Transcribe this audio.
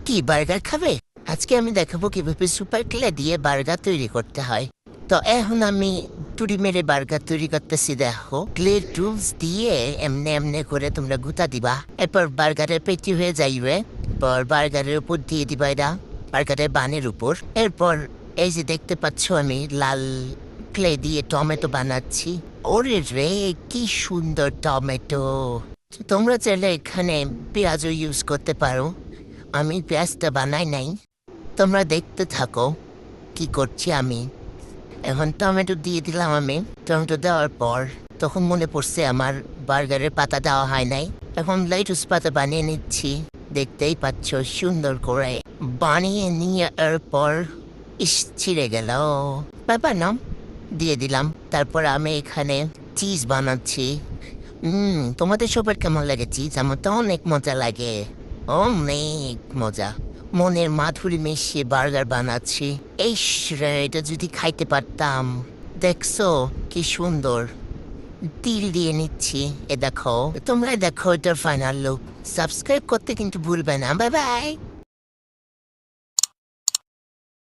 কি বার্গার খাবে? আজকে আমি দেখাবো কিভাবে সুপার ক্লে দিয়ে বার্গার তৈরি করতে হয়। তো এখন আমি টুরি মেরে বার্গার তৈরি করতেছি। দেখো, ক্লে টুলস দিয়ে এমনি এমনি করে তোমরা গুতা দিবা, এরপর বার্গারের পেটি হয়ে যাইবে। এরপর বার্গারের উপর দিয়ে দিবা এটা, বার্গারের বানের উপর। এরপর এই যে দেখতে পাচ্ছ আমি লাল ক্লে দিয়ে টমেটো বানাচ্ছি। ওরে রে, কি সুন্দর টমেটো! তোমরা চাইলে এখানে পেঁয়াজও ইউজ করতে পারো। আমি পেঁয়াজটা বানাই নাই, তোমরা দেখতে থাকো কি করছি আমি। এখন টমেটো দিয়ে দিলাম আমি। টমেটো দেওয়ার পর তখন মনে পড়ছে আমার বার্গারের পাতা দেওয়া হয় নাই। এখন লেটুস পাতা বানিয়ে নিচ্ছি, দেখতেই পাচ্ছ সুন্দর করে বানিয়ে নিয়ে এরপর ছিঁড়ে গেল, ব্যাপার না, দিয়ে দিলাম। তারপর আমি এখানে চিজ বানাচ্ছি। তোমাদের সবার কেমন লাগে চিজ? আমার তো অনেক মজা লাগে, অনেক মজা। মনের মাধুরী মিশিয়ে বার্গার বানাচ্ছি। এই রে, এটা যদি খাইতে পারতাম। দেখছো কি সুন্দর তিল দিয়ে নিচ্ছি। এ দেখো, তোমরা দেখো এটার ফাইনাল লুক। সাবস্ক্রাইব করতে কিন্তু ভুলবে না। Bye bye.